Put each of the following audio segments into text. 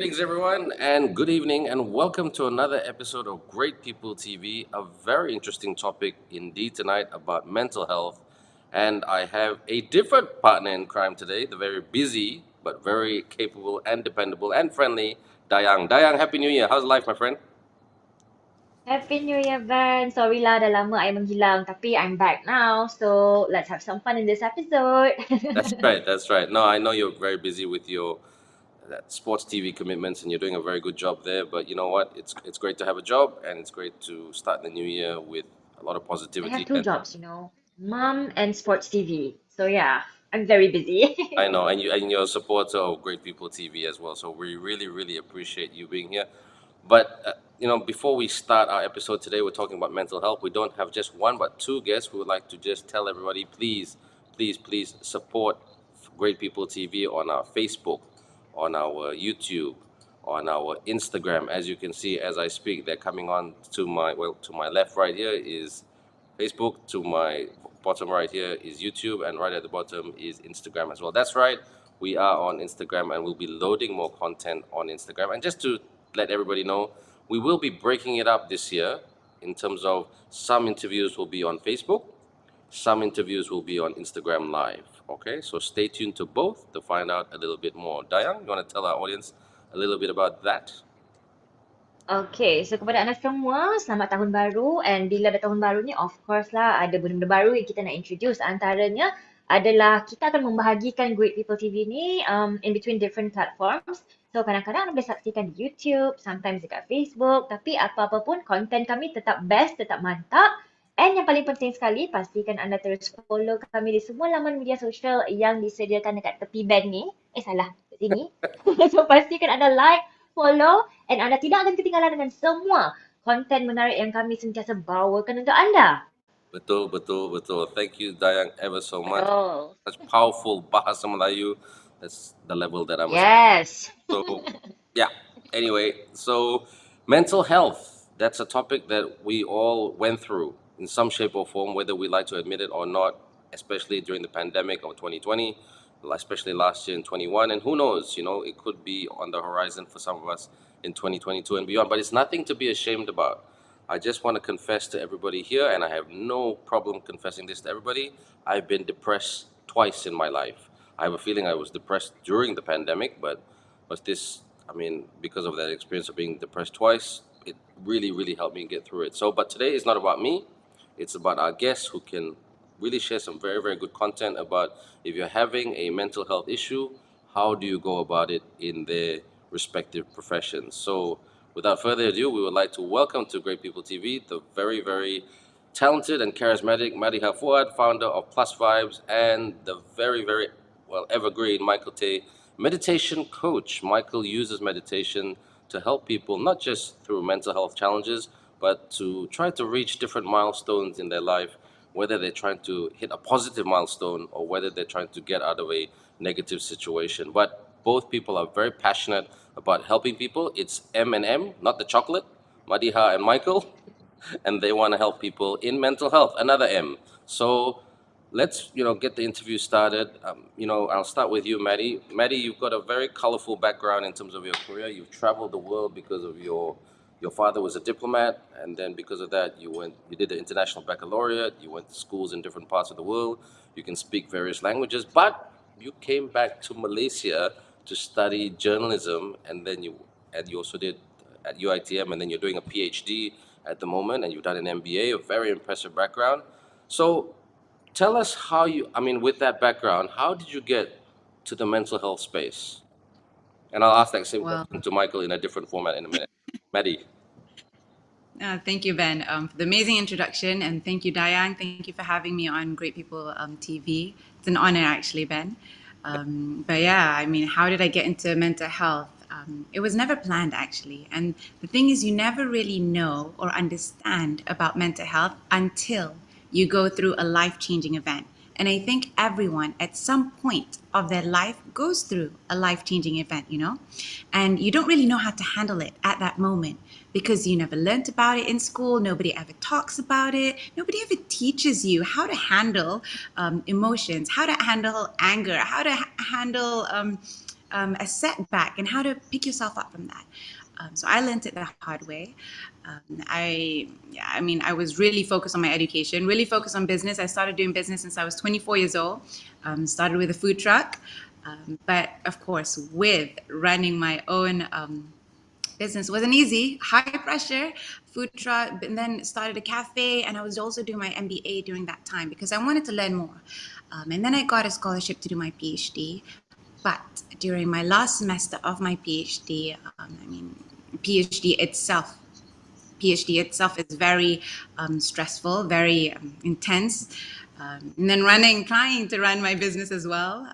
Greetings, everyone, and good evening, and welcome to another episode of Great People TV. A very interesting topic indeed tonight about mental health. And I have a different partner in crime today, the very busy but very capable and dependable and friendly Dayang. Dayang, Happy New Year. How's life, my friend? Happy New Year, Van. Sorry lah, dah lama I menghilang. Tapi I'm back now. So let's have some fun in this episode. That's right, that's right. No, I know you're very busy with your sports TV commitments and you're doing a very good job there. But you know what? It's great to have a job and it's great to start the new year with a lot of I have positivity. two And jobs, Mom and sports TV. So yeah, I'm very busy. I know, and you're a supporter of Great People TV as well. So we really appreciate you being here. But before we start our episode today, we're talking about mental health. We don't have just one but two guests. We would like to just tell everybody, please support Great People TV on our Facebook, on our YouTube, on our Instagram. As you can see, as I speak, they're coming on to my left right here is Facebook, to my bottom right here is YouTube, and right at the bottom is Instagram as well. That's right, we are on Instagram and we'll be loading more content on Instagram. And just to let everybody know, we will be breaking it up this year in terms of some interviews will be on Facebook, some interviews will be on Instagram Live. Okay, so stay tuned to both to find out a little bit more. Dayang, you want to tell our audience a little bit about that? Okay, so kepada anda semua, selamat tahun baru. And bila ada tahun baru ni, of course lah, ada benda-benda baru yang kita nak introduce. Antaranya adalah kita akan membahagikan Great People TV ni in between different platforms. So kadang-kadang anda boleh saksikan di YouTube, sometimes dekat Facebook. Tapi apa-apa pun, konten kami tetap best, tetap mantap. And yang paling penting sekali, pastikan anda terus follow kami di semua laman media sosial yang disediakan dekat tepi band ni. Salah, kat sini. So pastikan anda like, follow, and anda tidak akan ketinggalan dengan semua konten menarik yang kami sentiasa bawakan untuk anda. Betul. Thank you, Dayang, ever so much. Betul. Such powerful bahasa Melayu. That's the level that I'm aspiring. Yes. So, yeah. Anyway, so mental health, that's a topic that we all went through in some shape or form, whether we like to admit it or not, especially during the pandemic of 2020, especially last year in 21. And who knows, it could be on the horizon for some of us in 2022 and beyond. But it's nothing to be ashamed about. I just want to confess to everybody here, and I have no problem confessing this to everybody. I've been depressed twice in my life. I have a feeling I was depressed during the pandemic, but this, because of that experience of being depressed twice, it really helped me get through it. So, but today is not about me. It's about our guests who can really share some very good content about if you're having a mental health issue, how do you go about it in their respective professions. So without further ado, we would like to welcome to Great People TV the very talented and charismatic Madiha Fuad, founder of Plus Vibes, and the very evergreen Michael Tay, meditation coach. Michael uses meditation to help people not just through mental health challenges, but to try to reach different milestones in their life, whether they're trying to hit a positive milestone or whether they're trying to get out of a negative situation. But both people are very passionate about helping people. It's M&M, not the chocolate, Madiha and Michael, and they want to help people in mental health, another M. So let's get the interview started. I'll start with you, Maddie. Maddie, you've got a very colorful background in terms of your career. You've traveled the world because of your father was a diplomat, and then because of that, you did the international baccalaureate. You went to schools in different parts of the world. You can speak various languages, but you came back to Malaysia to study journalism, and you also did at UITM, and then you're doing a PhD at the moment, and you've done an MBA, a very impressive background. So tell us with that background, how did you get to the mental health space? And I'll ask that same Well, question to Michael in a different format in a minute. Maddie. thank you, Ben, for the amazing introduction, and thank you, Dayang. Thank you for having me on Great People TV. It's an honor, actually, Ben. But yeah, how did I get into mental health? It was never planned, actually. And the thing is, you never really know or understand about mental health until you go through a life-changing event. And I think everyone at some point of their life goes through a life-changing event, and you don't really know how to handle it at that moment because you never learned about it in school. Nobody ever talks about it. Nobody ever teaches you how to handle emotions, how to handle anger, how to handle a setback and how to pick yourself up from that. So I learned it the hard way. I was really focused on my education, really focused on business. I started doing business since I was 24 years old. Started with a food truck, but of course, with running my own business wasn't easy, high pressure, food truck, and then started a cafe. And I was also doing my MBA during that time because I wanted to learn more. And then I got a scholarship to do my PhD. But during my last semester of my PhD, PhD itself is very stressful, very intense. And then trying to run my business as well,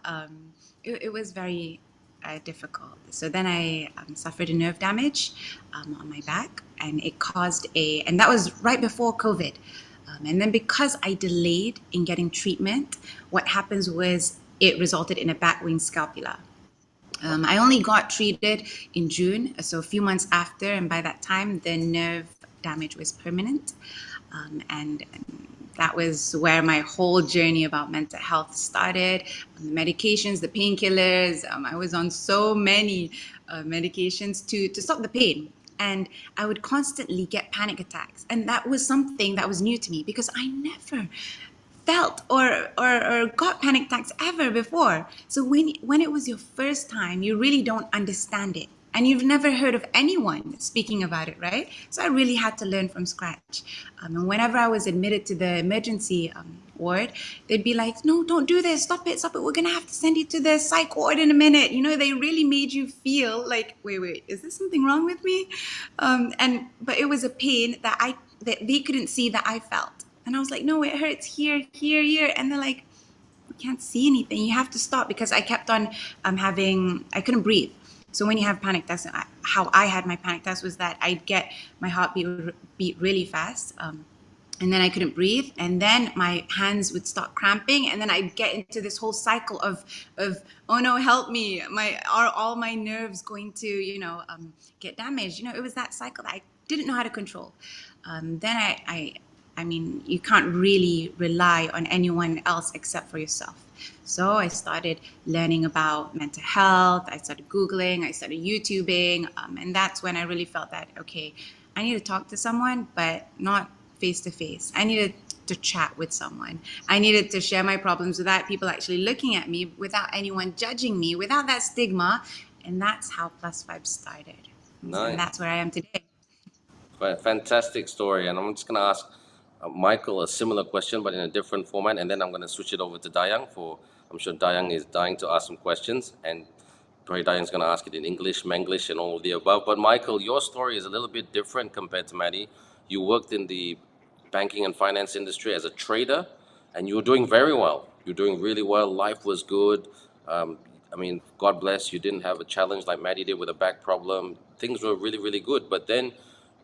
it was very difficult. So then I suffered a nerve damage on my back, and it caused and that was right before COVID. And then because I delayed in getting treatment, what happens was it resulted in a back wing scapula. I only got treated in June, so a few months after, and by that time, the nerve damage was permanent. And that was where my whole journey about mental health started. The medications, the painkillers, I was on so many medications to stop the pain. And I would constantly get panic attacks. And that was something that was new to me because I never felt or got panic attacks ever before. So when it was your first time, you really don't understand it. And you've never heard of anyone speaking about it, right? So I really had to learn from scratch. And whenever I was admitted to the emergency ward, they'd be like, no, don't do this. Stop it. We're going to have to send you to the psych ward in a minute. You know, they really made you feel like, wait, is there something wrong with me? But it was a pain that they couldn't see that I felt. And I was like, no, it hurts here. And they're like, you can't see anything. You have to stop, because I kept on I couldn't breathe. So when you have panic attacks, how I had my panic attacks was that I'd get my heartbeat beat really fast. And then I couldn't breathe, and then my hands would start cramping, and then I'd get into this whole cycle of oh no, help me, are all my nerves going to get damaged? It was that cycle that I didn't know how to control. Then I mean, you can't really rely on anyone else except for yourself. So I started learning about mental health. I started Googling, I started YouTubing, and that's when I really felt that, okay, I need to talk to someone, but not face to face. I needed to chat with someone. I needed to share my problems without people actually looking at me, without anyone judging me, without that stigma. And that's how Plus Five started. Nice. And that's where I am today. Fantastic story. And I'm just going to ask Michael a similar question, but in a different format. And then I'm going to switch it over to Dayang I'm sure Dayang is dying to ask some questions. And probably Dayang's going to ask it in English, Manglish, and all of the above. But Michael, your story is a little bit different compared to Maddie. You worked in the banking and finance industry as a trader, and you were doing very well. You're doing really well. Life was good. I mean, God bless, you didn't have a challenge like Maddie did with a back problem. Things were really, really good. But then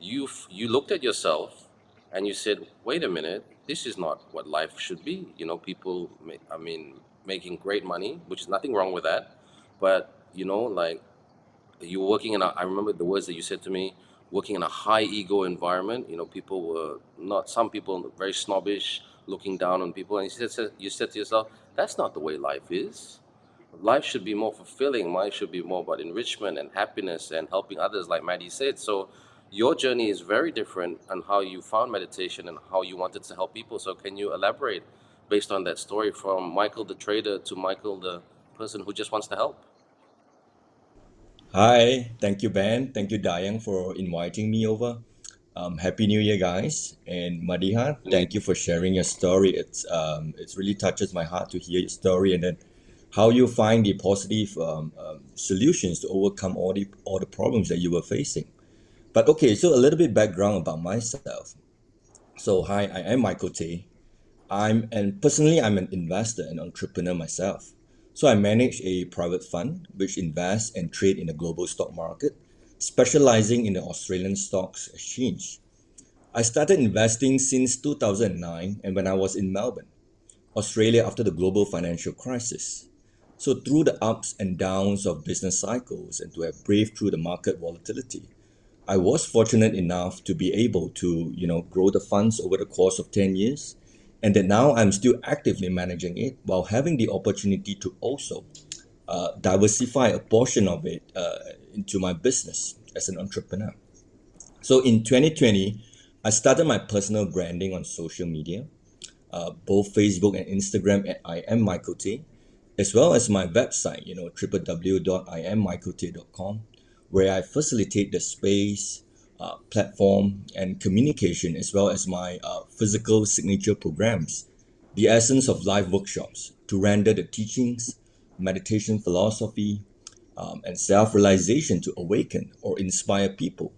you looked at yourself and you said, wait a minute, this is not what life should be. People, making great money, which is nothing wrong with that. But, like, you were working I remember the words that you said to me, working in a high ego environment. People were some people very snobbish, looking down on people. And you said to yourself, that's not the way life is. Life should be more fulfilling. Life should be more about enrichment and happiness and helping others, like Maddie said. So your journey is very different on how you found meditation and how you wanted to help people. So can you elaborate based on that story from Michael the trader to Michael the person who just wants to help? Hi, thank you, Ben. Thank you, Dayang, for inviting me over. Happy New Year, guys. And Madiha, thank you for sharing your story. It's really touches my heart to hear your story, and then how you find the positive solutions to overcome all the problems that you were facing. But okay, so a little bit background about myself. So hi, I am Michael Tay. Personally, I'm an investor and entrepreneur myself. So I manage a private fund which invests and trade in the global stock market, specializing in the Australian stocks exchange. I started investing since 2009 and when I was in Melbourne, Australia, after the global financial crisis. So through the ups and downs of business cycles and to have braved through the market volatility, I was fortunate enough to be able to, grow the funds over the course of 10 years, and that now I'm still actively managing it while having the opportunity to also diversify a portion of it into my business as an entrepreneur. So in 2020, I started my personal branding on social media, both Facebook and Instagram at I am Michael T, as well as my website, www.immichaelt.com, where I facilitate the space, platform, and communication, as well as my physical signature programs, the essence of live workshops to render the teachings, meditation philosophy, and self-realization to awaken or inspire people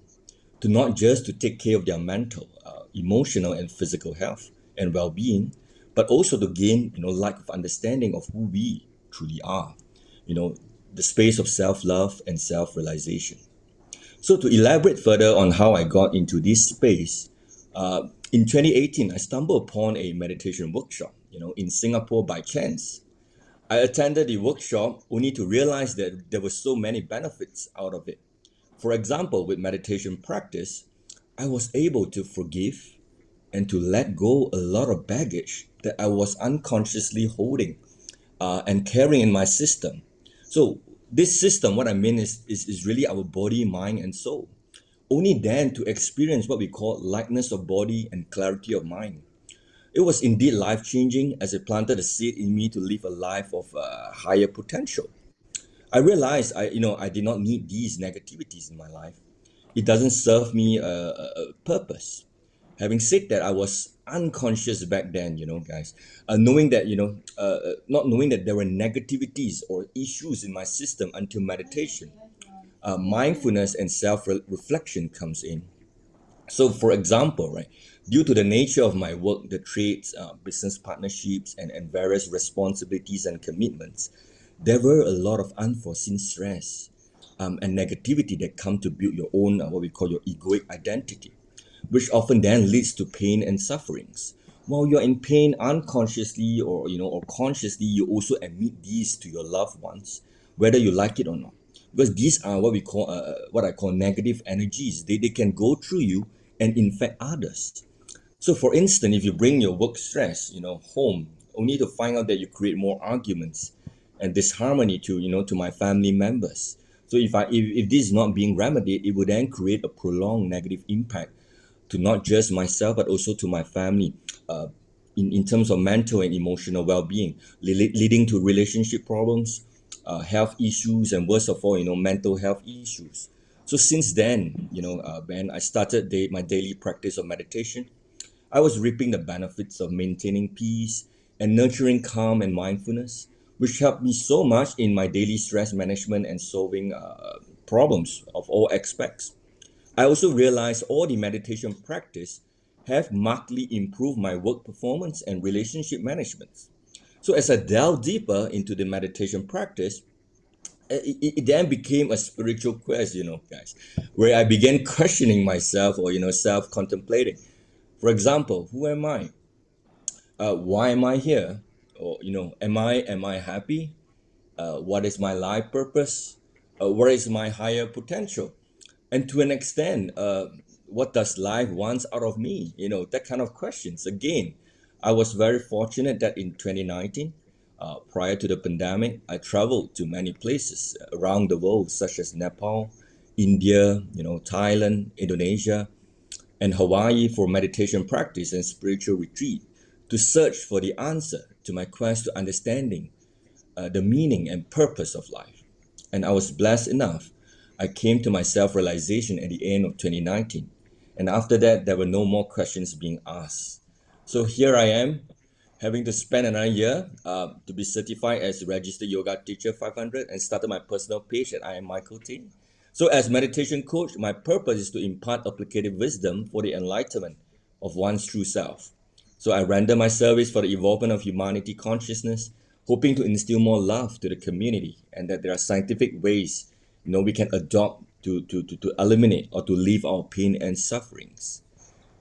to not just to take care of their mental, emotional, and physical health and well-being, but also to gain, lack of understanding of who we truly are. You know, the space of self-love and self-realization. So to elaborate further on how I got into this space, in 2018, I stumbled upon a meditation workshop, in Singapore by chance. I attended the workshop only to realize that there were so many benefits out of it. For example, with meditation practice, I was able to forgive and to let go a lot of baggage that I was unconsciously holding and carrying in my system. So, this system, what I mean is really our body, mind, and soul. Only then to experience what we call lightness of body and clarity of mind. It was indeed life changing as it planted a seed in me to live a life of higher potential. I realized I did not need these negativities in my life. It doesn't serve me a purpose. Having said that, I was unconscious back then, guys, knowing that not knowing that there were negativities or issues in my system until meditation, mindfulness, and self reflection comes in. So, for example, right, due to the nature of my work, the trades, business partnerships, and various responsibilities and commitments, there were a lot of unforeseen stress and negativity that come to build your own, what we call your egoic identity, which often then leads to pain and sufferings. While you're in pain unconsciously or consciously, you also admit these to your loved ones, whether you like it or not. Because these are what I call negative energies. They can go through you and infect others. So, for instance, if you bring your work stress, home, only to find out that you create more arguments and disharmony to my family members. So, if this is not being remedied, it would then create a prolonged negative impact to not just myself but also to my family, uh, in terms of mental and emotional well-being, leading to relationship problems, health issues, and worst of all, mental health issues. So since then, when I started my daily practice of meditation, I was reaping the benefits of maintaining peace and nurturing calm and mindfulness, which helped me so much in my daily stress management and solving problems of all aspects. I also realized all the meditation practice have markedly improved my work performance and relationship management. So as I delved deeper into the meditation practice, it then became a spiritual quest, guys, where I began questioning myself or, self-contemplating. For example, who am I? Why am I here? Or, am I happy? What is my life purpose? What is my higher potential? And to an extent, what does life wants out of me? That kind of questions. Again, I was very fortunate that in 2019, prior to the pandemic, I traveled to many places around the world, such as Nepal, India, Thailand, Indonesia, and Hawaii for meditation practice and spiritual retreat to search for the answer to my quest to understanding the meaning and purpose of life. And I was blessed enough. I came to my self realization at the end of 2019. And after that, there were no more questions being asked. So here I am, having to spend another year to be certified as registered yoga teacher 500 and started my personal page at I am Michael T. So as meditation coach, my purpose is to impart applicative wisdom for the enlightenment of one's true self. So I render my service for the evolvement of humanity consciousness, hoping to instill more love to the community and that there are scientific ways we can adopt to eliminate or to leave our pain and sufferings.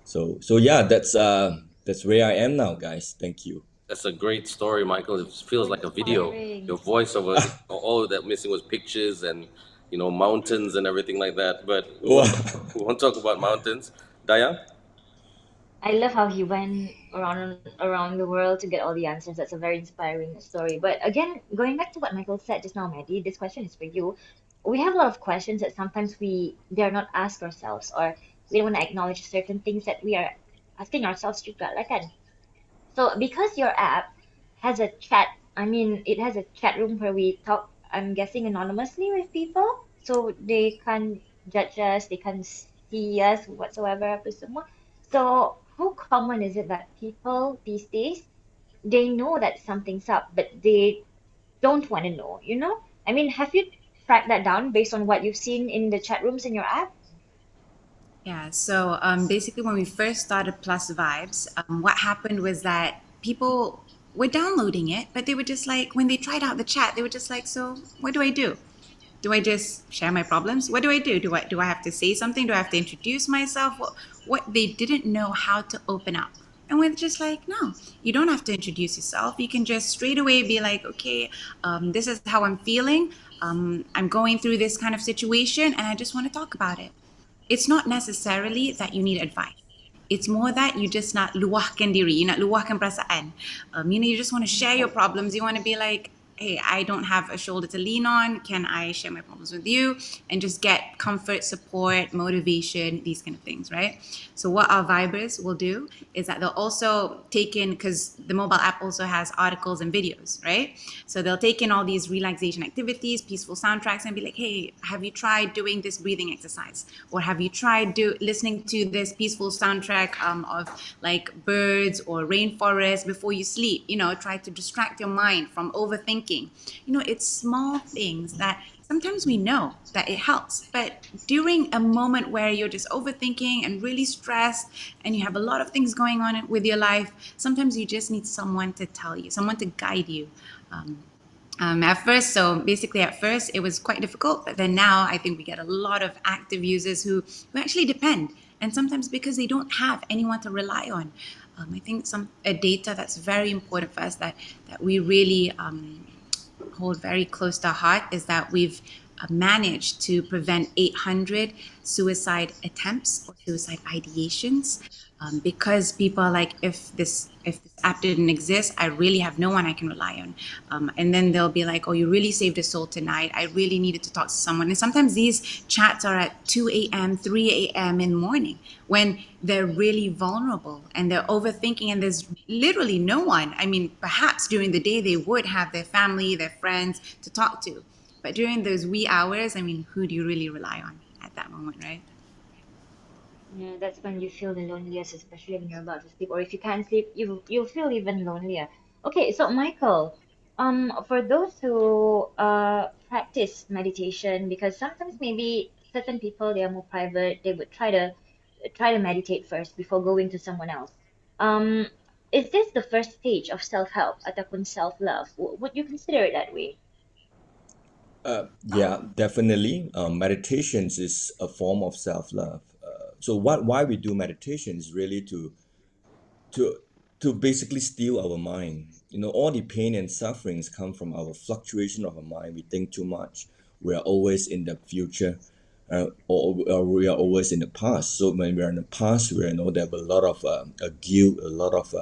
So yeah, that's where I am now, guys. Thank you. That's a great story, Michael. It So feels like a video. inspiring. Your voiceover, all that missing was pictures and mountains and everything like that. But we Wow. won't talk about mountains. Dayang? I love how he went around the world to get all the answers. That's a very inspiring story. But again, going back to what Michael said just now, Maddie, this question is for you. We have a lot of questions that sometimes we dare not ask ourselves, or we don't want to acknowledge certain things that we are asking ourselves juga, lah kan? So because your app has a chat, I mean, it has a chat room where we talk, I'm guessing anonymously with people, so they can't judge us, they can't see us whatsoever, apa semua. So how common is it that people these days, they know that something's up, but they don't want to know, you know? I mean, have you tracked that down based on what you've seen in the chat rooms in your app? Yeah, so basically, when we first started Plus Vibes, what happened was that people were downloading it, but they were just like, when they tried out the chat, they were just like, so what do I do? Do I just share my problems? What do I do? Do I have to say something? Do I have to introduce myself? What they didn't know how to open up. And we're just like, no, you don't have to introduce yourself. You can just straight away be like, okay, this is how I'm feeling. I'm going through this kind of situation and I just want to talk about it. It's not necessarily that you need advice. It's more that you just nak luahkan diri, you nak luahkan perasaan. You just want to share your problems. You want to be like, hey, I don't have a shoulder to lean on. Can I share my problems with you? And just get comfort, support, motivation, these kind of things, right? So what our Vibers will do is that they'll also take in, because the mobile app also has articles and videos, right? So they'll take in all these relaxation activities, peaceful soundtracks, and be like, hey, have you tried doing this breathing exercise? Or have you tried listening to this peaceful soundtrack of like birds or rainforest before you sleep? Try to distract your mind from overthinking. It's small things that sometimes we know that it helps, but during a moment where you're just overthinking and really stressed and you have a lot of things going on with your life, sometimes you just need someone to tell you, someone to guide you. At first, it was quite difficult, but then now I think we get a lot of active users who actually depend, and sometimes because they don't have anyone to rely on. I think some a data that's very important for us that we really hold very close to our heart is that we've managed to prevent 800 suicide attempts or suicide ideations, because people are like, if this app didn't exist, I really have no one I can rely on. And then they'll be like, oh, you really saved a soul tonight. I really needed to talk to someone. And sometimes these chats are at 2 a.m., 3 a.m. in the morning when they're really vulnerable and they're overthinking and there's literally no one. I mean, perhaps during the day they would have their family, their friends to talk to. But during those wee hours, I mean, who do you really rely on at that moment, right? Yeah, that's when you feel the loneliest, especially when you're about to sleep, or if you can't sleep, you'll feel even lonelier. Okay, so Michael, for those who practice meditation, because sometimes maybe certain people they are more private, they would try to meditate first before going to someone else. Um, is this the first stage of self-help ataupun self-love? Would you consider it that way? Yeah, definitely. Meditations is a form of self-love. So why we do meditation is really to to basically steal our mind. All the pain and sufferings come from our fluctuation of our mind. We think too much. We are always in the future, or we are always in the past. So when we are in the past, we know there are a lot of guilt, a lot of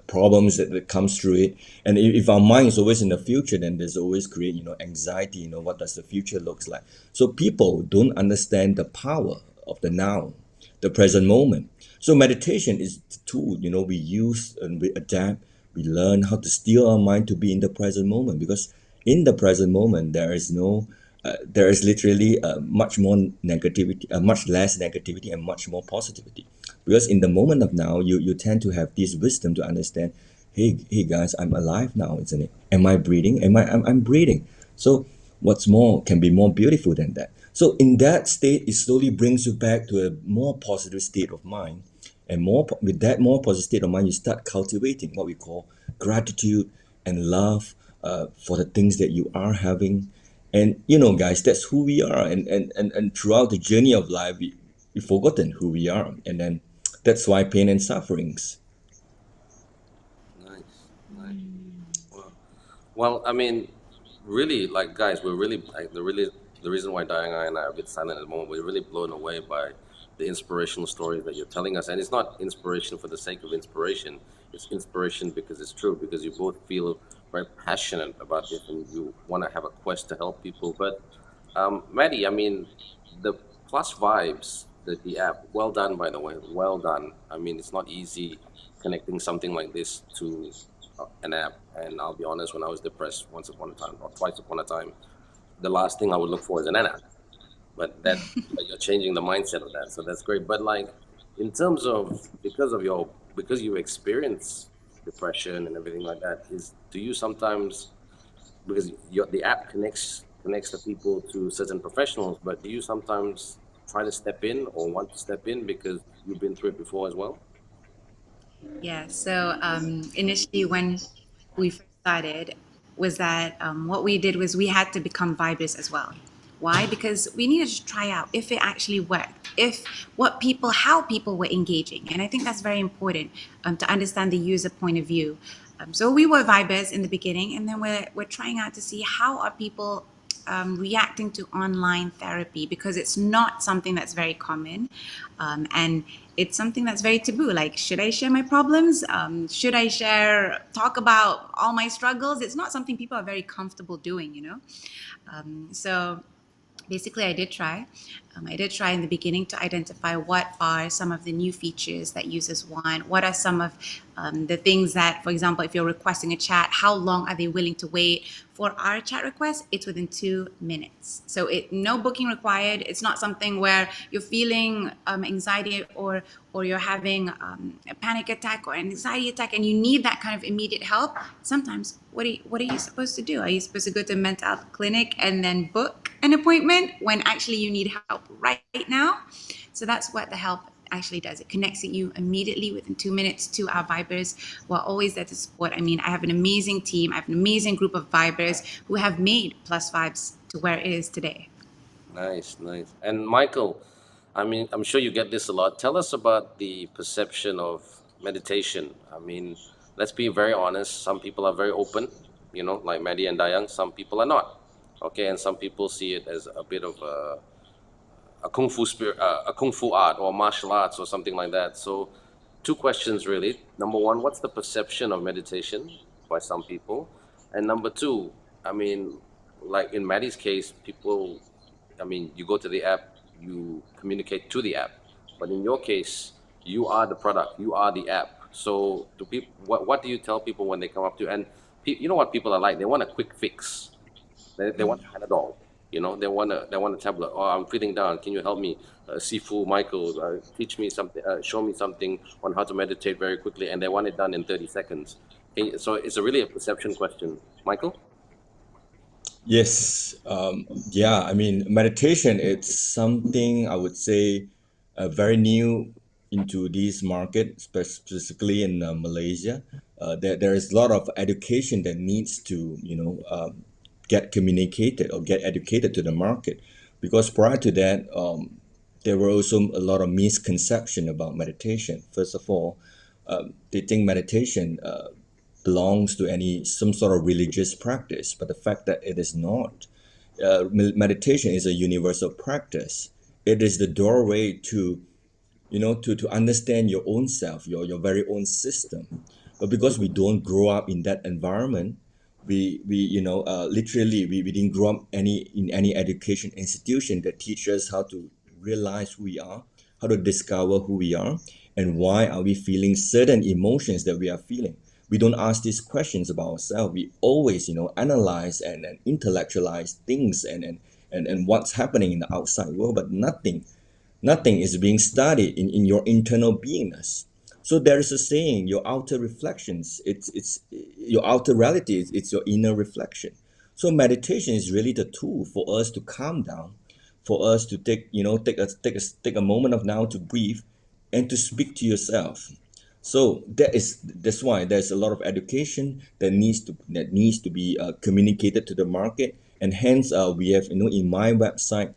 problems that comes through it. And if our mind is always in the future, then there's always create anxiety. What does the future looks like? So people don't understand the power of the now, the present moment. So meditation is the tool, we use and we adapt, we learn how to steal our mind to be in the present moment, because in the present moment there is literally much less negativity and much more positivity. Because in the moment of now, you tend to have this wisdom to understand, hey guys, I'm alive now, isn't it? Am I breathing? I'm breathing. So what's more can be more beautiful than that? So in that state, it slowly brings you back to a more positive state of mind, and with that more positive state of mind, you start cultivating what we call gratitude and love for the things that you are having. And guys, that's who we are. And throughout the journey of life, we've forgotten who we are, and then that's why pain and sufferings. Nice, nice. Well, I mean, really, like guys, we're really like the reason why Dayang and I are a bit silent at the moment. We're really blown away by the inspirational stories that you're telling us. And it's not inspiration for the sake of inspiration. It's inspiration because it's true, because you both feel very passionate about this and you want to have a quest to help people. But Maddie, I mean, the Plus Vibes, the app, well done, by the way, well done. I mean, it's not easy connecting something like this to an app. And I'll be honest, when I was depressed once upon a time or twice upon a time, the last thing I would look for is an app. But you're changing the mindset of that, so that's great. But like, in terms of because you experience depression and everything like that, is do you sometimes, because the app connects the people to certain professionals, but do you sometimes try to step in or want to step in because you've been through it before as well? Yeah, so initially when we first started was that what we did was we had to become vibers as well. Why? Because we needed to try out if it actually worked, if how people were engaging. And I think that's very important to understand the user point of view. So we were vibers in the beginning, and then we're trying out to see how are people reacting to online therapy, because it's not something that's very common, and it's something that's very taboo. Like, should I share my problems? Should I talk about all my struggles? It's not something people are very comfortable doing, you know. So basically I did try. I did try in the beginning to identify what are some of the new features that users want. What are some of the things that, for example, if you're requesting a chat, how long are they willing to wait? For our chat request, it's within 2 minutes. So no booking required. It's not something where you're feeling anxiety or you're having a panic attack or an anxiety attack and you need that kind of immediate help. Sometimes, what are you supposed to do? Are you supposed to go to a mental health clinic and then book an appointment when actually you need help right now? So that's what the help actually does. It connects you immediately within 2 minutes to our vibers. We're always there to support. I mean, I have an amazing team. I have an amazing group of vibers who have made Plus Vibes to where it is today. Nice, nice. And Michael, I mean, I'm sure you get this a lot. Tell us about the perception of meditation. I mean, let's be very honest. Some people are very open, like Maddie and Dayang. Some people are not. Okay, and some people see it as a bit of a kung fu art or martial arts or something like that. So, two questions really. Number one, what's the perception of meditation by some people? And number two, I mean, like in Maddie's case, people, I mean, you go to the app, you communicate to the app, but in your case, you are the product, you are the app. So, do people, what do you tell people when they come up to you? And you know what people are like? They want a quick fix. They want a Panadol. They want a tablet. Oh, I'm feeling down. Can you help me? Sifu, Michael, teach me something. Show me something on how to meditate very quickly, and they want it done in 30 seconds. So it's really a perception question, Michael. Yes, yeah, I mean, meditation, it's something I would say very new into this market, specifically in Malaysia. There is a lot of education that needs to, get communicated or get educated to the market. Because prior to that, there were also a lot of misconception about meditation. First of all, they think meditation belongs to some sort of religious practice, but the fact that it is not. Meditation is a universal practice. It is the doorway to to understand your own self, your very own system. But because we don't grow up in that environment, we literally we didn't grow up in any education institution that teaches us how to realize who we are, how to discover who we are, and why are we feeling certain emotions that we are feeling. We don't ask these questions about ourselves. We always analyze and intellectualize things and what's happening in the outside world, but nothing is being studied in your internal beingness. So there is a saying, your outer reflections, it's your outer reality, it's your inner reflection. So meditation is really the tool for us to calm down, for us to take a moment of now to breathe and to speak to yourself. So that's why there's a lot of education that needs to be communicated to the market, and hence we have in my website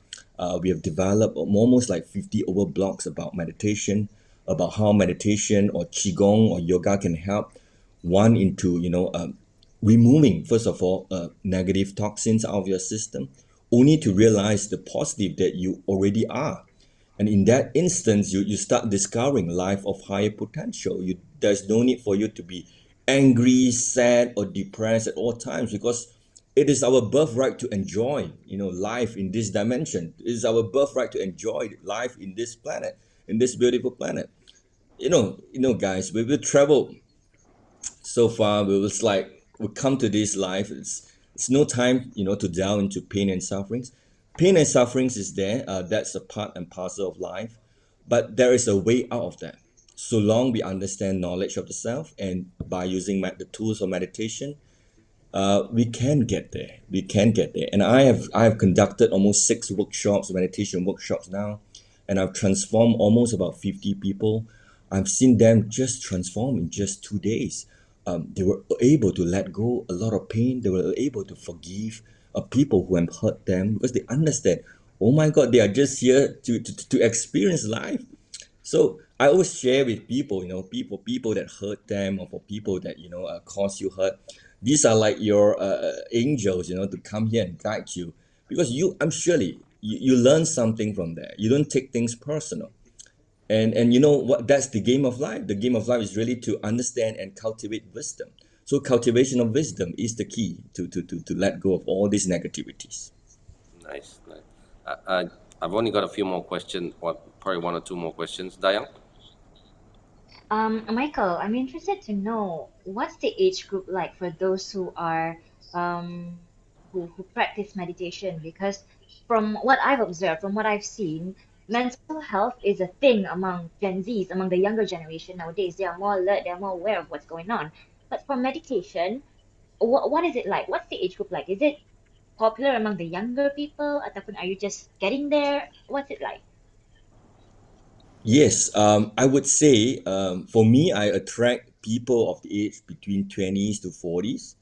we have developed almost like 50 over blogs about meditation, about how meditation or qigong or yoga can help one into removing first of all negative toxins out of your system, only to realize the positive that you already are. And in that instance, you start discovering life of higher potential. There's no need for you to be angry, sad, or depressed at all times, because it is our birthright to enjoy, life in this dimension. It is our birthright to enjoy life in this planet, in this beautiful planet. Guys, we will travel so far. We come to this life. It's no time, to delve into pain and sufferings. Pain and sufferings is there. That's a part and parcel of life, but there is a way out of that. So long we understand knowledge of the self, and by using the tools of meditation, we can get there. We can get there. And I have conducted almost 6 meditation workshops now, and I've transformed almost about 50 people. I've seen them just transform in just 2 days. They were able to let go a lot of pain. They were able to forgive people who have hurt them, because they understand, oh my God, they are just here to experience life. So I always share with people, people that hurt them, or for people that cause you hurt. These are like your angels, to come here and guide you, because I'm surely you learn something from there. You don't take things personal, and you know what? That's the game of life. The game of life is really to understand and cultivate wisdom. So cultivation of wisdom is the key to let go of all these negativities. Nice, nice. I've only got a few more questions, or probably one or two more questions. Dayang? Michael, I'm interested to know what's the age group like for those who are who practice meditation? Because from what I've observed, from what I've seen, mental health is a thing among Gen Zs, among the younger generation nowadays. They are more alert, they are more aware of what's going on. But for meditation, what is it like? What's the age group like? Is it popular among the younger people, ataupun are you just getting there? What's it like? Yes, I would say, for me, I attract people of the age between 20s to 40s.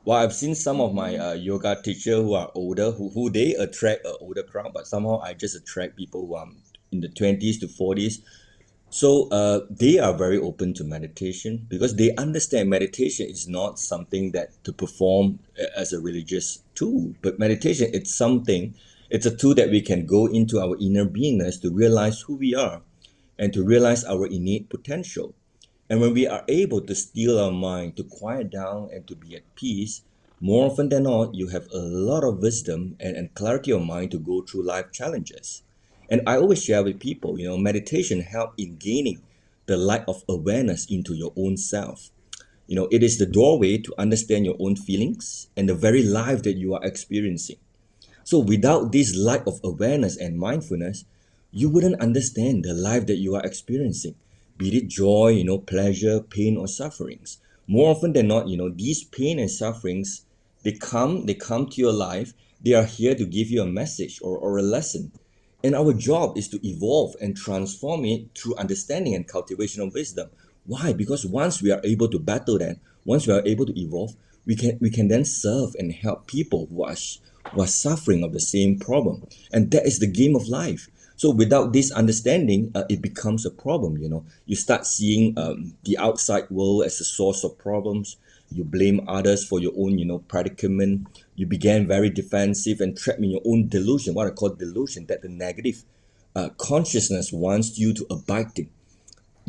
Well, I've seen some of my Mm, yoga teacher who are older, who they attract an older crowd, but somehow I just attract people who are in the 20s to 40s. So they are very open to meditation, because they understand meditation is not something that to perform as a religious tool, but meditation, it's a tool that we can go into our inner beingness to realize who we are, and to realize our innate potential. And when we are able to still our mind, to quiet down and to be at peace, more often than not, you have a lot of wisdom and clarity of mind to go through life challenges. And I always share with people, meditation help in gaining the light of awareness into your own self. It is the doorway to understand your own feelings and the very life that you are experiencing. So without this light of awareness and mindfulness, you wouldn't understand the life that you are experiencing, be it joy, pleasure, pain, or sufferings. More often than not, these pain and sufferings, they come to your life. They are here to give you a message or a lesson. And our job is to evolve and transform it through understanding and cultivation of wisdom. Why? Because once we are able to battle that, once we are able to evolve, we can then serve and help people who are suffering of the same problem. And that is the game of life. So without this understanding, it becomes a problem. You start seeing the outside world as a source of problems. You blame others for your own, predicament. You began very defensive and trapped in your own delusion, what I call delusion, that the negative consciousness wants you to abide in.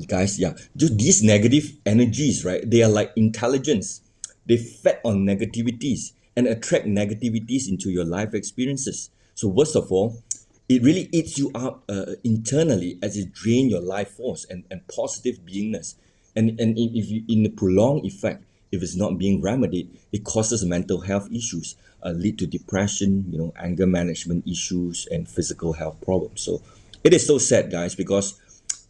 Guys, yeah, just these negative energies, right? They are like intelligence. They fed on negativities and attract negativities into your life experiences. So first of all, it really eats you up internally, as it drain your life force and positive beingness. And if you, in the prolonged effect, if it's not being remedied, it causes mental health issues, lead to depression, anger management issues, and physical health problems. So it is so sad, guys, because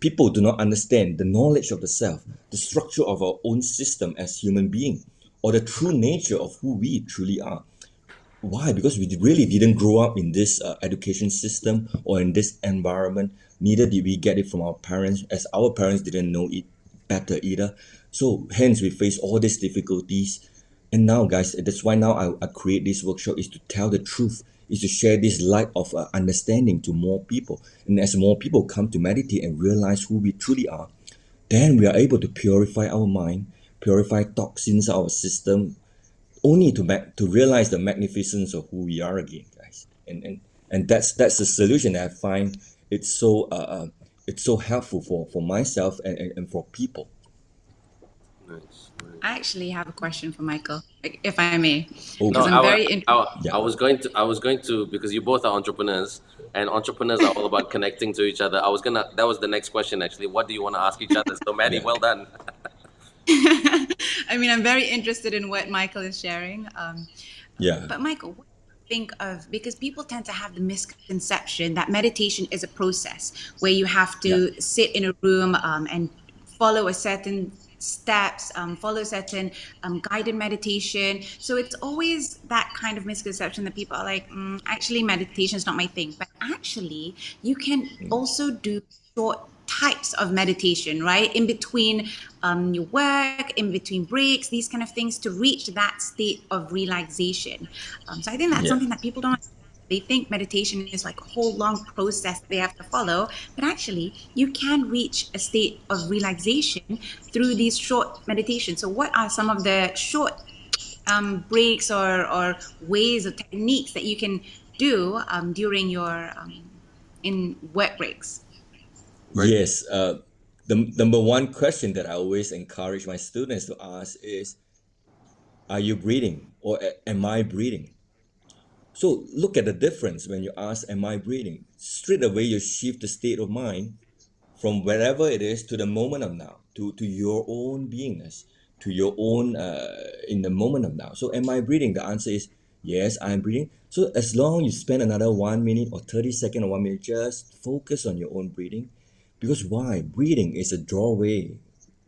people do not understand the knowledge of the self, the structure of our own system as human being, or the true nature of who we truly are. Why? Because we really didn't grow up in this education system or in this environment. Neither did we get it from our parents, as our parents didn't know it better either. So hence we face all these difficulties. And now, guys, that's why now I create this workshop, is to tell the truth, is to share this light of understanding to more people. And as more people come to meditate and realize who we truly are, then we are able to purify our mind, purify toxins out of our system, only to realize the magnificence of who we are again, guys. And that's the solution that I find it's so helpful for myself and for people. Nice. I actually have a question for Michael, if I may, No, because Okay. I'm very interested. Yeah. I was going to, because you both are entrepreneurs, and entrepreneurs are all about connecting to each other. That was the next question actually. What do you want to ask each other? So, Maddie, Yeah. well done. I mean, I'm very interested in what Michael is sharing. Yeah. But Michael, what do you think of, because people tend to have the misconception that meditation is a process where you have Yeah. to sit in a room and follow a certain steps, follow certain guided meditation. So it's always that kind of misconception that people are like, actually, meditation is not my thing. But actually, you can also do short types of meditation, right? In between your work, in between breaks, these kind of things to reach that state of relaxation. So I think that's Yeah. something that people don't understand. They think meditation is like a whole long process they have to follow, but actually, you can reach a state of relaxation through these short meditations. So, what are some of the short breaks or ways or techniques that you can do during your in work breaks? Very Yes. The number one question that I always encourage my students to ask is, are you breathing or am I breathing? So look at the difference when you ask, am I breathing? Straight away, you shift the state of mind from wherever it is to the moment of now, to your own beingness, to your own in the moment of now. So am I breathing? The answer is yes, I'm breathing. So as long you spend another 1 minute or 30 seconds or 1 minute, just focus on your own breathing. Because why? Breathing is a doorway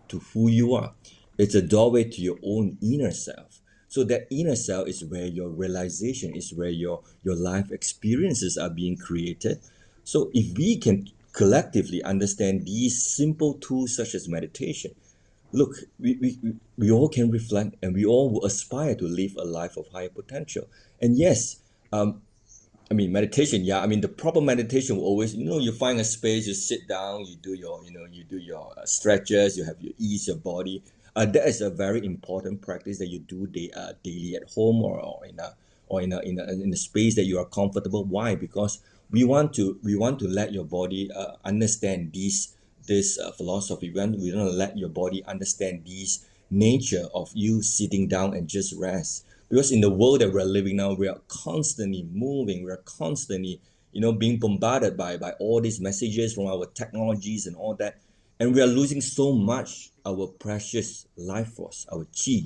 to who you are. It's a doorway to your own inner self. So that inner self is where your realization is, where your life experiences are being created. So if we can collectively understand these simple tools such as meditation, look, we all can reflect and we all will aspire to live a life of higher potential. And yes, I mean, meditation, yeah. I mean, the proper meditation will always, you find a space, you sit down, you do your stretches, you have your ease your body. That is a very important practice that you do daily at home or in a space that you are comfortable. Why? Because we want to let your body understand this philosophy. We want to let your body understand this nature of you sitting down and just rest, because in the world that we're living now, we are constantly moving, we are constantly being bombarded by all these messages from our technologies and all that, and we are losing so much our precious life force, our chi,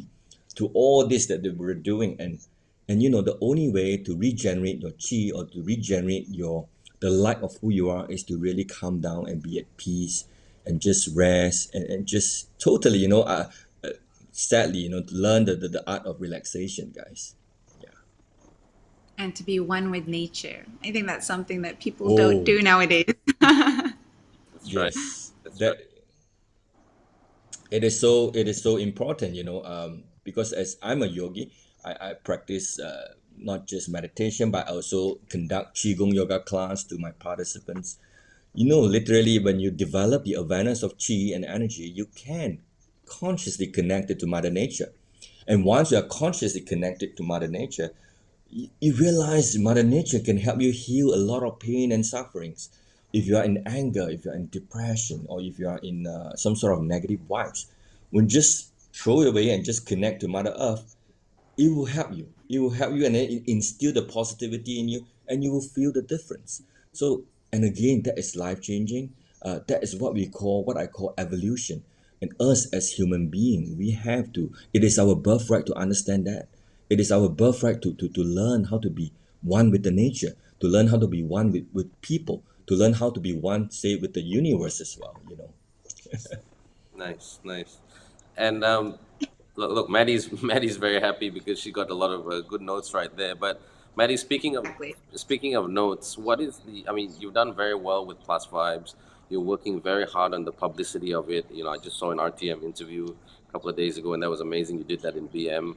to all this that we're doing. And the only way to regenerate your chi, or to regenerate the light of who you are, is to really calm down and be at peace and just rest and just totally sadly, to learn the art of relaxation, guys. Yeah. And to be one with nature. I think that's something that people don't Oh, do nowadays. That's right. yes. That's right. That it is so important, because as I'm a yogi, I practice not just meditation, but I also conduct qigong yoga class to my participants. Literally, when you develop the awareness of chi and energy, you can consciously connect it to Mother Nature. And once you are consciously connected to Mother Nature, you realize Mother Nature can help you heal a lot of pain and sufferings. If you are in anger, if you're in depression, or if you are in some sort of negative vibes, when just throw it away and just connect to Mother Earth, it will help you. It will help you, and then instill the positivity in you, and you will feel the difference. So, and again, that is life changing. That is what I call evolution. And us as human being, we have to. It is our birthright to understand that. It is our birthright to learn how to be one with the nature, to learn how to be one with people, to learn how to be one, say, with the universe as well. Nice, nice. And look, Maddie's Maddie's very happy because she got a lot of good notes right there. But Maddie, Exactly. speaking of notes, what is the? I mean, you've done very well with Plus Vibes. You're working very hard on the publicity of it. I just saw an RTM interview a couple of days ago, and that was amazing. You did that in BM,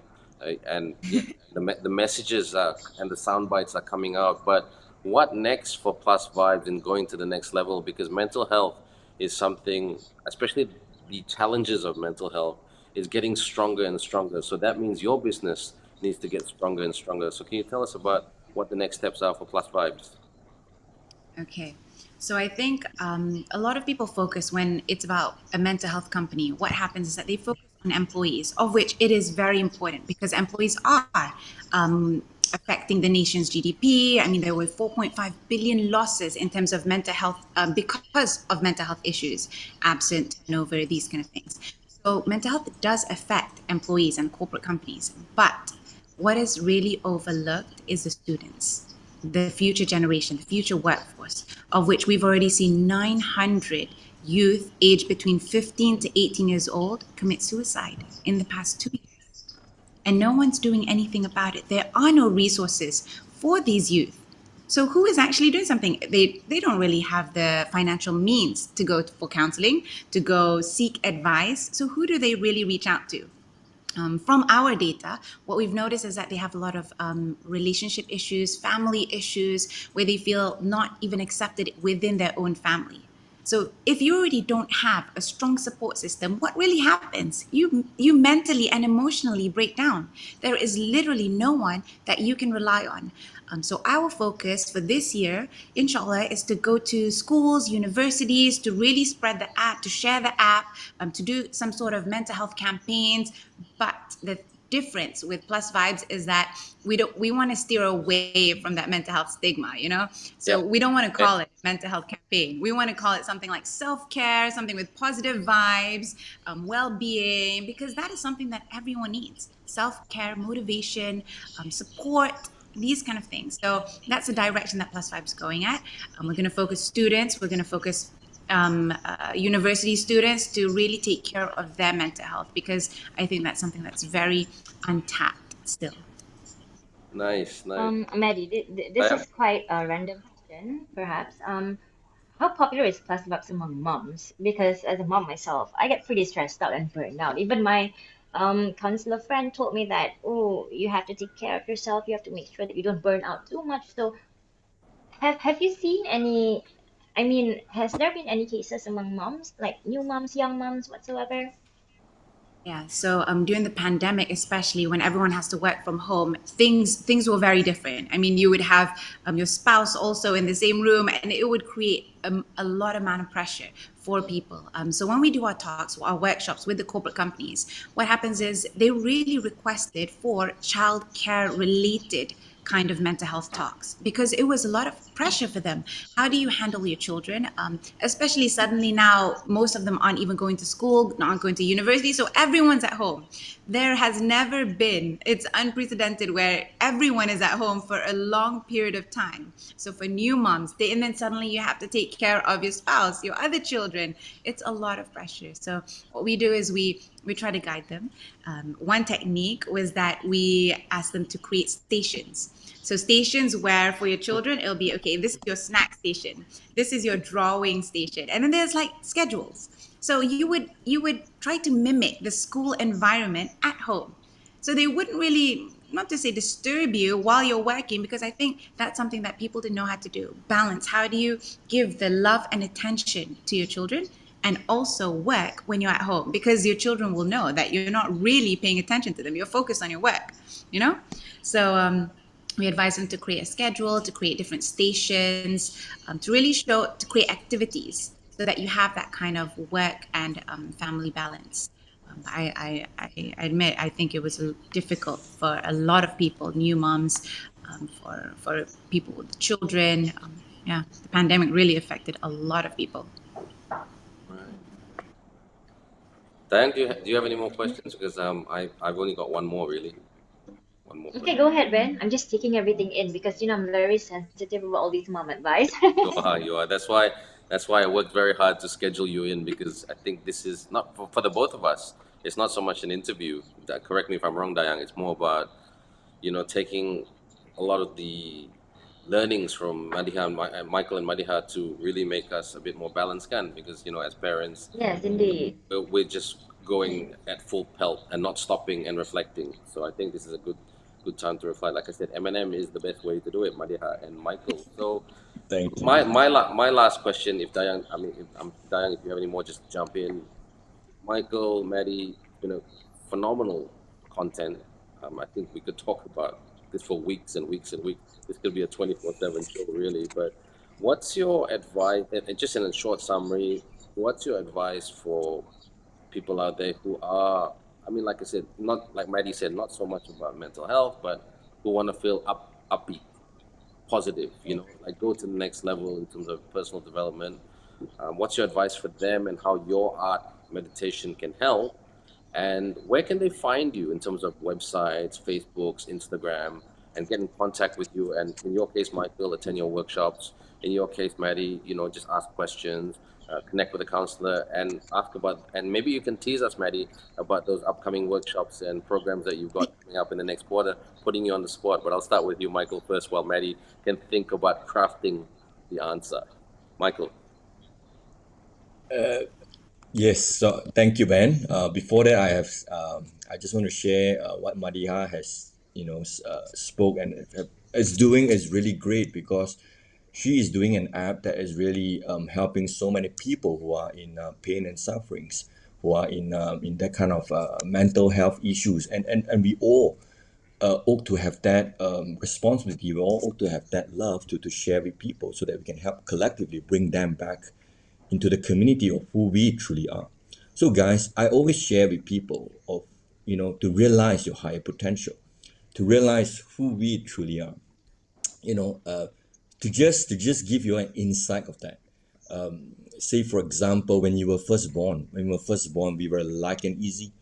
and yeah, the messages and the sound bites are coming out. But what next for Plus Vibes and going to the next level? Because mental health is something, especially the challenges of mental health, is getting stronger and stronger. So that means your business needs to get stronger and stronger. So can you tell us about what the next steps are for Plus Vibes? Okay. So I think a lot of people focus when it's about a mental health company. What happens is that they focus on employees, of which it is very important because employees are affecting the nation's GDP. I mean, there were 4.5 billion losses in terms of mental health because of mental health issues, absent turnover, these kind of things. So mental health does affect employees and corporate companies, but what is really overlooked is the students, the future generation, the future workforce, of which we've already seen 900 youth aged between 15 to 18 years old commit suicide in the past 2 years. And no one's doing anything about it. There are no resources for these youth. So who is actually doing something? They don't really have the financial means to go for counseling, to go seek advice. So who do they really reach out to? From our data, what we've noticed is that they have a lot of relationship issues, family issues, where they feel not even accepted within their own family. So if you already don't have a strong support system, what really happens? You mentally and emotionally break down. There is literally no one that you can rely on. So our focus for this year, inshallah, is to go to schools, universities, to really spread the app, to share the app, to do some sort of mental health campaigns. But the difference with Plus Vibes is that we want to steer away from that mental health stigma, you know? So Yeah. we don't want to call it mental health campaign. We want to call it something like self-care, something with positive vibes, well-being, because that is something that everyone needs. Self-care, motivation, support, these kind of things. So that's the direction that Plus Vibes is going at. We're going to focus students. We're going to focus university students to really take care of their mental health, because I think that's something that's very untapped still. Nice, nice. Maddie, this Dayang? is quite a random question, perhaps. How popular is Plus Bucks among moms? Because as a mom myself, I get pretty stressed out and burned out. Even my counselor friend told me that, oh, you have to take care of yourself. You have to make sure that you don't burn out too much. So have you seen any, I mean, has there been any cases among moms, like new moms, young moms, whatsoever? Yeah, so during the pandemic, especially when everyone has to work from home, things were very different. I mean, you would have your spouse also in the same room, and it would create a lot amount of pressure for people. So when we do our talks, our workshops with the corporate companies, what happens is they really requested for childcare related kind of mental health talks, because it was a lot of pressure for them. How do you handle your children? Especially suddenly now, most of them aren't even going to school, not going to university, so everyone's at home. There has never been, it's unprecedented where everyone is at home for a long period of time. So for new moms, and then suddenly you have to take care of your spouse, your other children. It's a lot of pressure. So what we do is we try to guide them. One technique was that we ask them to create stations. So stations where for your children, it'll be, okay, this is your snack station. This is your drawing station. And then there's like schedules. So you would try to mimic the school environment at home. So they wouldn't really, not to say disturb you while you're working, because I think that's something that people didn't know how to do. Balance. How do you give the love and attention to your children and also work when you're at home? Because your children will know that you're not really paying attention to them. You're focused on your work, you know? So we advise them to create a schedule, to create different stations, to really show, to create activities so that you have that kind of work and family balance. I admit, I think it was difficult for a lot of people, new moms, for people with children. Yeah, the pandemic really affected a lot of people. Dayang, do you have any more questions? Because I've only got one more really. One more Okay, question. go ahead, Ben. I'm just taking everything in because, I'm very sensitive about all these mom advice. You are. That's why I worked very hard to schedule you in, because I think this is not for the both of us. It's not so much an interview. Correct me if I'm wrong, Dayang. It's more about taking a lot of the learnings from Madiha and Michael and Madiha to really make us a bit more balanced, can, because as parents, Yes, indeed. we're just going at full pelt and not stopping and reflecting. So I think this is a good time to reflect. Like I said, Eminem is the best way to do it, Madiha and Michael. So Thank you. my last question, if Dayang, Dayang, if you have any more, just jump in. Michael, Maddie, phenomenal content. I think we could talk about this for weeks and weeks and weeks. This could be a 24/7 show, really. But What's your advice, and just in a short summary, what's your advice for people out there who are, I mean, like I said, not like Maddie said, not so much about mental health, but who want to feel upbeat, positive, like go to the next level in terms of personal development. What's your advice for them and how your art meditation can help? And where can they find you in terms of websites, Facebooks, Instagram, and get in contact with you? And in your case, Michael, attend your workshops. In your case, Maddie, just ask questions, connect with a counselor, and ask about. And maybe you can tease us, Maddie, about those upcoming workshops and programs that you've got coming up in the next quarter. Putting you on the spot, but I'll start with you, Michael, first, while Maddie can think about crafting the answer. Michael. Yes, so thank you, Ben. Before that, I just want to share what Madiha has, spoke and is doing is really great because she is doing an app that is really helping so many people who are in pain and sufferings, who are in that kind of mental health issues, and we all ought to have that responsibility. We all ought to have that love to share with people so that we can help collectively bring them back into the community of who we truly are. So, guys, I always share with people of to realize your higher potential, to realize who we truly are. You know, to just give you an insight of that. Say, for example, when we were first born, we were light and easy.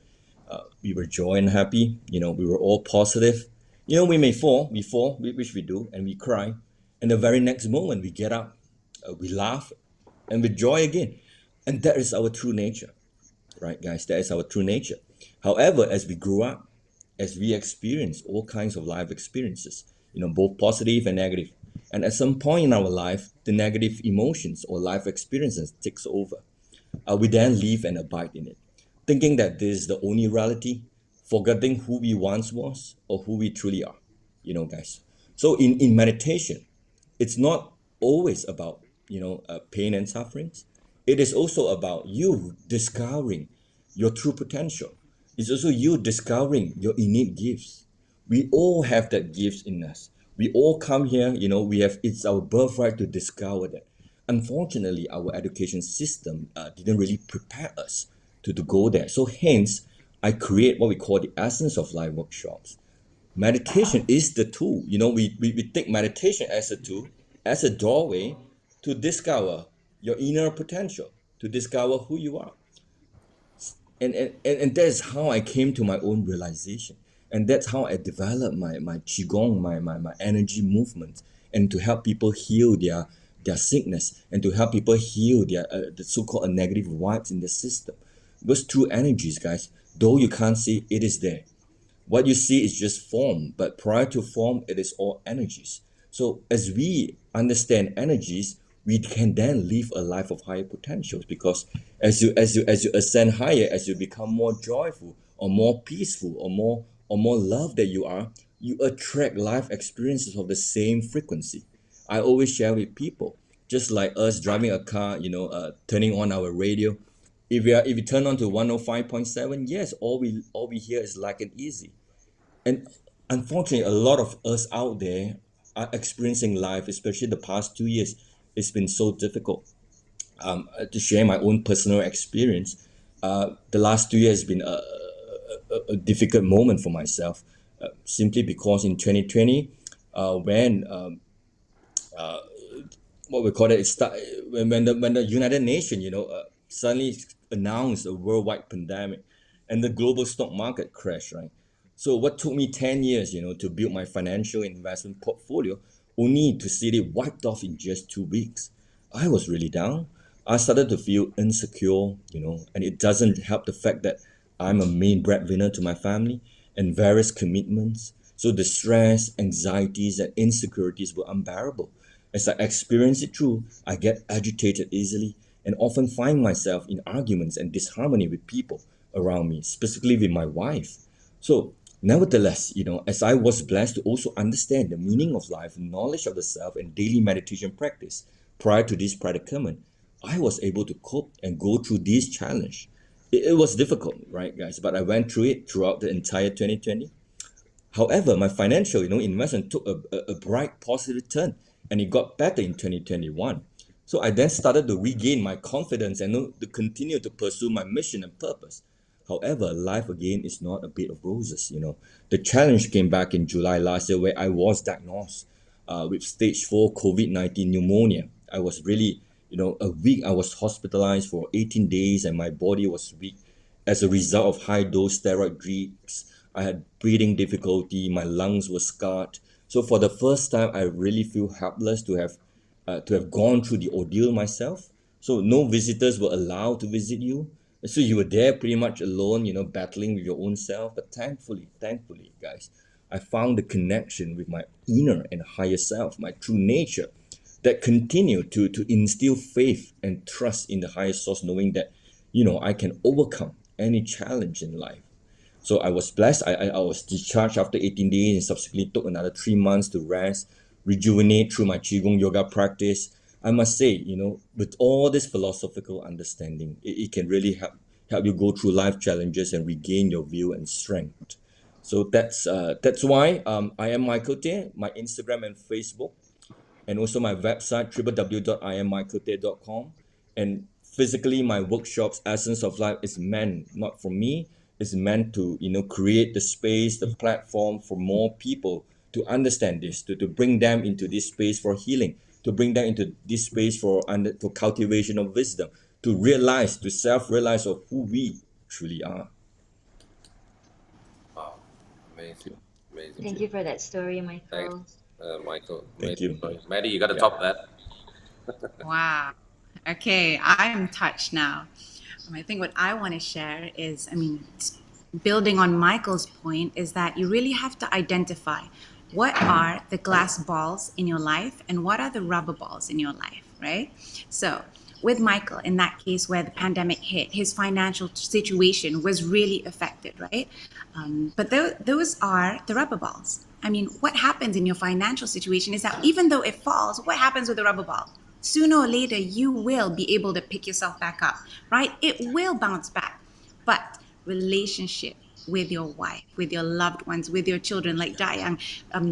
We were joy and happy. We were all positive. We may fall, which we do, and we cry. And the very next moment, we get up, we laugh, and with joy again. And that is our true nature, right, guys? That is our true nature. However, as we grow up, as we experience all kinds of life experiences, both positive and negative, and at some point in our life, the negative emotions or life experiences takes over. We then live and abide in it, thinking that this is the only reality, forgetting who we once was or who we truly are, guys. So in meditation, it's not always about pain and sufferings. It is also about you discovering your true potential. It's also you discovering your innate gifts. We all have that gift in us. We all come here, we have, it's our birthright to discover that. Unfortunately, our education system didn't really prepare us to go there. So hence, I create what we call the essence of life workshops. Meditation is the tool. We take meditation as a tool, as a doorway to discover your inner potential, to discover who you are. And that's how I came to my own realization. And that's how I developed my qigong, my energy movement, and to help people heal their sickness, and to help people heal their the so-called negative vibes in the system. Because true energies, guys, though you can't see, it is there. What you see is just form, but prior to form, it is all energies. So as we understand energies, we can then live a life of higher potentials, because as you ascend higher, as you become more joyful or more peaceful or more love that you attract life experiences of the same frequency. I always share with people, just like us driving a car, turning on our radio. If we turn on to 105.7, yes, all we hear is like and easy. And unfortunately, a lot of us out there are experiencing life, especially the past 2 years. It's been so difficult. To share my own personal experience, the last 2 years has been a difficult moment for myself, simply because in 2020, when what we call it, when the United Nations, suddenly announced a worldwide pandemic, and the global stock market crashed, right? So what took me 10 years, to build my financial investment portfolio, only to see it wiped off in just 2 weeks. I was really down. I started to feel insecure, and it doesn't help the fact that I'm a main breadwinner to my family and various commitments. So the stress, anxieties, and insecurities were unbearable. As I experience it through, I get agitated easily and often find myself in arguments and disharmony with people around me, specifically with my wife. So, nevertheless, as I was blessed to also understand the meaning of life, knowledge of the self, and daily meditation practice prior to this predicament, I was able to cope and go through this challenge. It was difficult, right, guys? But I went through it throughout the entire 2020. However, my financial, investment took a bright positive turn and it got better in 2021. So I then started to regain my confidence and to continue to pursue my mission and purpose. However, life again is not a bed of roses. The challenge came back in July last year, where I was diagnosed with stage 4 COVID-19 pneumonia. I was really, a week. I was hospitalized for 18 days, and my body was weak as a result of high dose steroid drugs. I had breathing difficulty. My lungs were scarred. So for the first time, I really feel helpless to have gone through the ordeal myself. So no visitors were allowed to visit you. So you were there pretty much alone, battling with your own self. But thankfully, guys, I found the connection with my inner and higher self, my true nature, that continued to instill faith and trust in the higher source, knowing that, I can overcome any challenge in life. So I was blessed. I was discharged after 18 days and subsequently took another 3 months to rest, rejuvenate through my Qigong yoga practice. I must say, with all this philosophical understanding, it can really help you go through life challenges and regain your view and strength. So that's why I am Michael Tay, my Instagram and Facebook, and also my website www.immichaeltay.com. And physically, my workshops Essence of Life is meant not for me, it's meant to create the space, the platform for more people to understand this, to bring them into this space for healing, to bring them into this space for cultivation of wisdom, to self-realize of who we truly are. Wow, amazing, amazing. Thank you for that story, Thanks, Michael. Michael. Thank Amazing you. story. Maddie, you got to Yeah. top that. Wow. Okay, I'm touched now. I think what I want to share is, building on Michael's point, is that you really have to identify what are the glass balls in your life and what are the rubber balls in your life, right? So, with Michael, in that case where the pandemic hit, his financial situation was really affected, right? But those are the rubber balls. What happens in your financial situation is that even though it falls, what happens with the rubber ball? Sooner or later, you will be able to pick yourself back up, right? It will bounce back. But relationship with your wife, with your loved ones, with your children, like Dayang,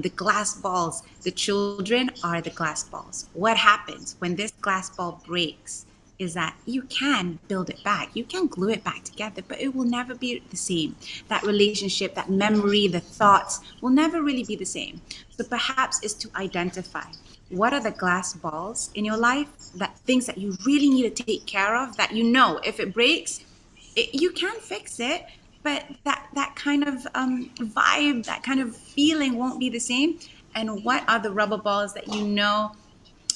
the glass balls, the children are the glass balls. What happens when this glass ball breaks is that you can build it back. You can glue it back together, but it will never be the same. That relationship, that memory, the thoughts will never really be the same. So perhaps is to identify what are the glass balls in your life, that things that you really need to take care of, that if it breaks, you can fix it, but that kind of vibe, that kind of feeling won't be the same. And what are the rubber balls that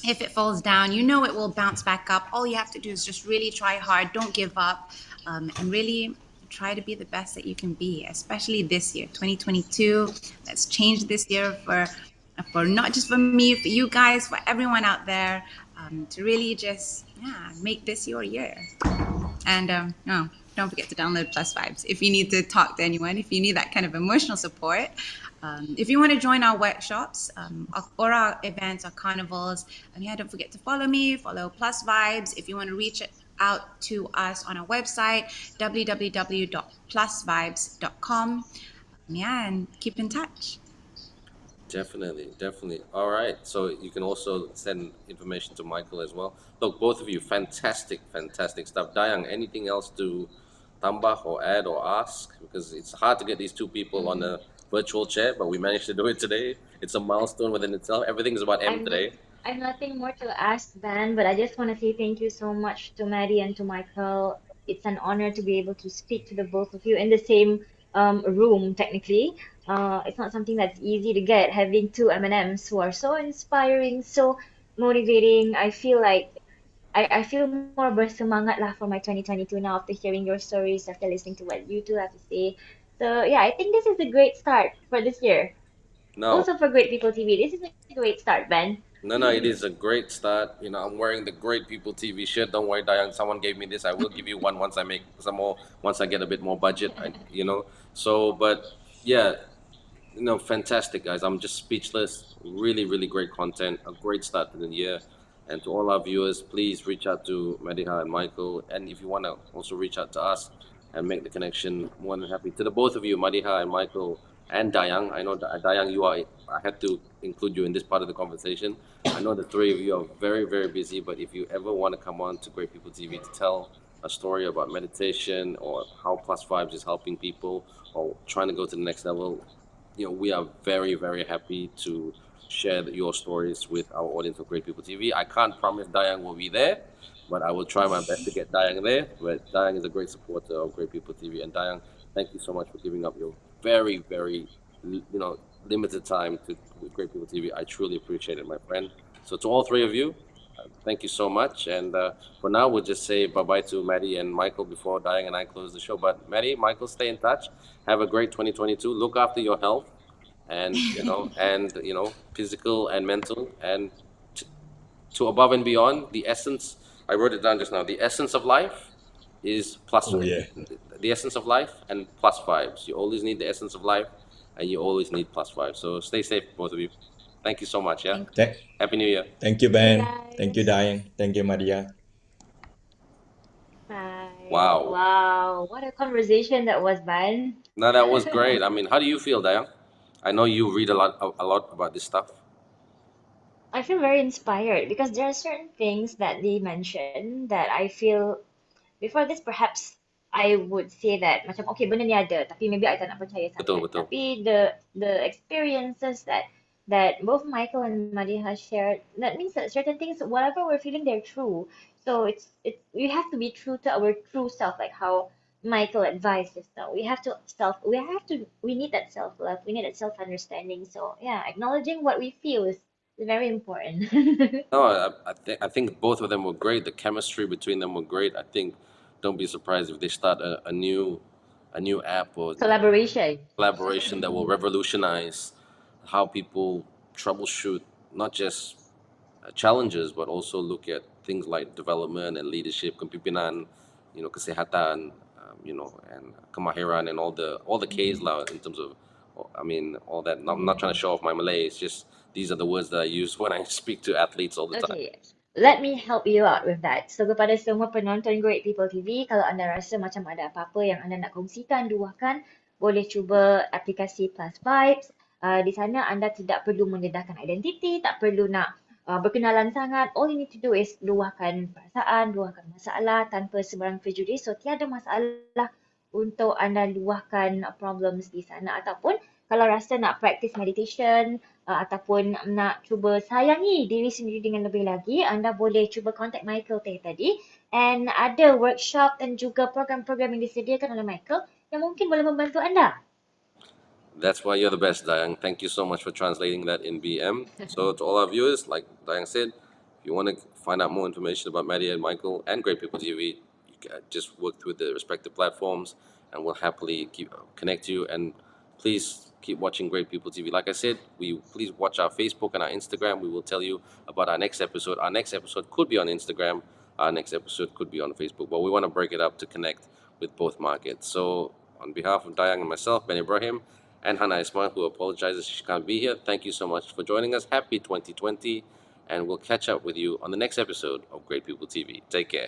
if it falls down, it will bounce back up. All you have to do is just really try hard, don't give up, and really try to be the best that you can be, especially this year, 2022. Let's change this year for not just for me, for you guys, for everyone out there, to really just make this your year. And don't forget to download Plus Vibes if you need to talk to anyone, if you need that kind of emotional support. If you want to join our workshops or our events or carnivals, don't forget to follow me, follow Plus Vibes. If you want to reach out to us on our website, www.plusvibes.com. And keep in touch. Definitely, definitely. All right. So you can also send information to Michael as well. Look, both of you, fantastic, fantastic stuff. Dayang, anything else to tambah or add or ask? Because it's hard to get these two people on a virtual chair, but we managed to do it today. It's a milestone within itself. Everything is about M I'm not, today. I'm nothing more to ask, Ben, but I just want to say thank you so much to Maddie and to Michael. It's an honor to be able to speak to the both of you in the same room, technically. It's not something that's easy to get, having two M&Ms who are so inspiring, so motivating. I feel more bersemangat lah for my 2022 now after hearing your stories, after listening to what you two have to say. So yeah, I think this is a great start for this year. No, Also for Great People TV, this is a great start, Ben. no, it is a great start. I'm wearing the Great People TV shirt. Don't worry, Diane. Someone gave me this. I will give you one once I make some more. Once I get a bit more budget, So, but yeah, fantastic, guys. I'm just speechless. Really, really great content. A great start to the year. And to all our viewers, please reach out to Madiha and Michael. And if you want to also reach out to us and make the connection, more than happy. To the both of you, Madiha and Michael, and Dayang. I know Dayang, I had to include you in this part of the conversation. I know the three of you are very, very busy, but if you ever want to come on to Great People TV to tell a story about meditation or how Plus Vibes is helping people or trying to go to the next level, we are very, very happy to share your stories with our audience of Great People TV. I can't promise Dayang will be there, but I will try my best to get Dayang there. But Dayang is a great supporter of Great People TV, and Dayang, thank you so much for giving up your very, very, limited time to with Great People TV. I truly appreciate it, my friend. So to all three of you, thank you so much. And for now, we'll just say bye bye to Maddie and Michael before Dayang and I close the show. But Maddie, Michael, stay in touch. Have a great 2022. Look after your health and physical and mental, and to above and beyond. The essence, I wrote it down just now, the essence of life is plus Oh yeah. the essence of life and plus vibes. You always need the essence of life, and you always need plus vibes. So stay safe, both of you. Thank you so much. Yeah. Thank Th- Happy New Year. Thank you, Bye, Ben. Thank you, guys. Dayang. Thank you, Madiha. Bye. Wow. Wow, what a conversation that was, Van. Now that was great. I mean, how do you feel, Dayang? I know you read a lot about this stuff. I feel very inspired because there are certain things that they mention that I feel before this perhaps I would say that macam okay benda ni ada tapi maybe I tak nak percaya Betul, sangat. betul. Tapi the experiences that both Michael and Madiha shared, that means that certain things, whatever we're feeling, they're true. So it's we have to be true to our true self, like how Michael advised us now. We need that self love, we need that self understanding. So yeah, acknowledging what we feel is very important. No, I think both of them were great. The chemistry between them were great. I think don't be surprised if they start a new app or Collaboration. collaboration that will revolutionize how people troubleshoot not just challenges, but also look at things like development and leadership, kepimpinan, kesehatan, and kemahiran and all the K's lah in terms of, I mean, all that. I'm not trying to show off my Malay. It's just these are the words that I use when I speak to athletes all the time. Okay, let me help you out with that. So kepada semua penonton Great People TV, kalau anda rasa macam ada apa-apa yang anda nak kongsikan, luahkan, boleh cuba aplikasi Plus Vibes. Di sana anda tidak perlu mendedahkan identiti, tak perlu nak berkenalan sangat. All you need to do is luahkan perasaan, luahkan masalah tanpa sebarang prejudis. So tiada masalah untuk anda luahkan problems di sana, ataupun kalau rasa nak practice meditation ataupun nak cuba sayangi diri sendiri dengan lebih lagi, anda boleh cuba contact Michael tadi. And ada workshop dan juga program-program yang disediakan oleh Michael yang mungkin boleh membantu anda. That's why you're the best, Dayang. Thank you so much for translating that in BM. So to all our viewers, like Dayang said, if you want to find out more information about Maddie and Michael and Great People TV, you can just work through the respective platforms, and we'll happily connect you. And please keep watching Great People TV. Like I said, please watch our Facebook and our Instagram. We will tell you about our next episode. Our next episode could be on Instagram. Our next episode could be on Facebook. But we want to break it up to connect with both markets. So on behalf of Dayang and myself, Ben Ibrahim, and Hannah Ismail, who apologizes she can't be here, thank you so much for joining us. Happy 2020, and we'll catch up with you on the next episode of Great People TV. Take care.